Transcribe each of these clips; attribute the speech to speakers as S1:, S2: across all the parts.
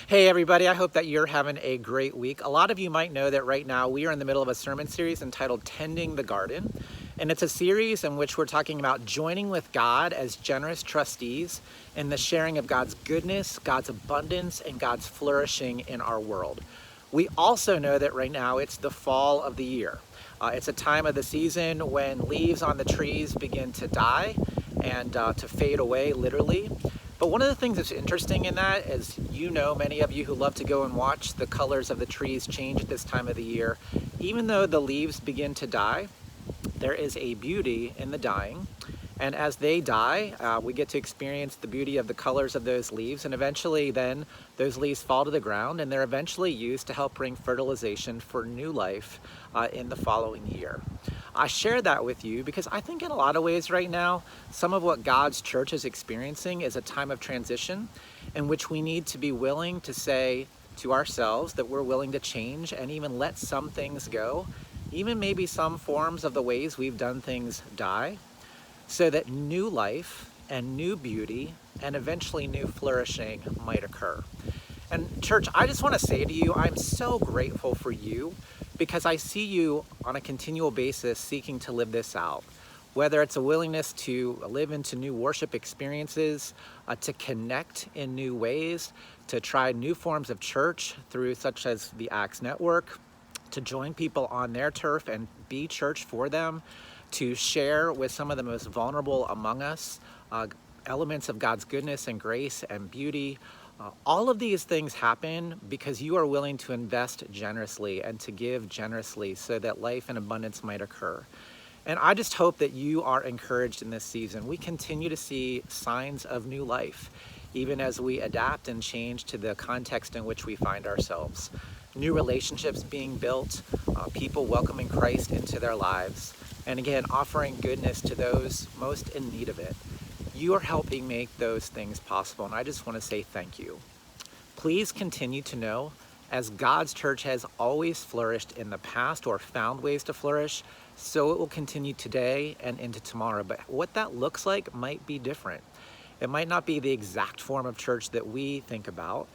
S1: Hey everybody, I hope that you're having a great week. A lot of you might know that right now we are in the middle of a sermon series entitled Tending the Garden. And it's a series in which we're talking about joining with God as generous trustees in the sharing of God's goodness, God's abundance, and God's flourishing in our world. We also know that right now it's the fall of the year. It's a time of the season when leaves on the trees begin to die and to fade away, literally. But one of the things that's interesting in that is, many of you who love to go and watch the colors of the trees change at this time of the year. Even though the leaves begin to die, there is a beauty in the dying. And as they die, we get to experience the beauty of the colors of those leaves. And eventually then those leaves fall to the ground and they're eventually used to help bring fertilization for new life in the following year. I share that with you because I think in a lot of ways right now, some of what God's church is experiencing is a time of transition in which we need to be willing to say to ourselves that we're willing to change and even let some things go, even maybe some forms of the ways we've done things die, so that new life and new beauty and eventually new flourishing might occur. And church, I just want to say to you, I'm so grateful for you because I see you on a continual basis seeking to live this out. Whether it's a willingness to live into new worship experiences, to connect in new ways, to try new forms of church through such as the Acts Network, to join people on their turf and be church for them, to share with some of the most vulnerable among us elements of God's goodness and grace and beauty. All of these things happen because you are willing to invest generously and to give generously so that life and abundance might occur. And I just hope that you are encouraged in this season. We continue to see signs of new life, even as we adapt and change to the context in which we find ourselves. New relationships being built, people welcoming Christ into their lives, and again, offering goodness to those most in need of it. You are helping make those things possible, and I just want to say thank you. Please continue to know, as God's church has always flourished in the past or found ways to flourish, so it will continue today and into tomorrow. But what that looks like might be different. It might not be the exact form of church that we think about,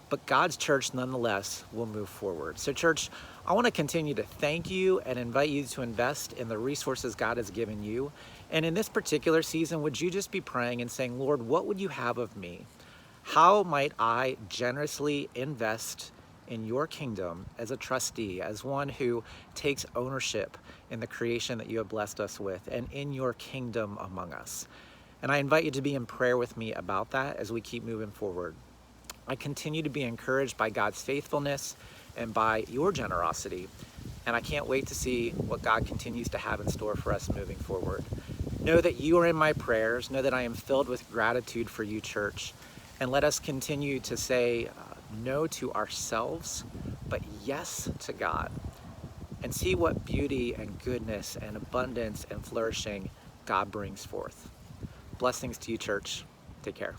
S1: but God's church nonetheless will move forward. So church, I want to continue to thank you and invite you to invest in the resources God has given you. And in this particular season, would you just be praying and saying, Lord, what would you have of me? How might I generously invest in your kingdom as a trustee, as one who takes ownership in the creation that you have blessed us with and in your kingdom among us? And I invite you to be in prayer with me about that as we keep moving forward. I continue to be encouraged by God's faithfulness and by your generosity, and I can't wait to see what God continues to have in store for us moving forward. Know that you are in my prayers. Know that I am filled with gratitude for you, church, and let us continue to say no to ourselves, but yes to God, and see what beauty and goodness and abundance and flourishing God brings forth. Blessings to you, church. Take care.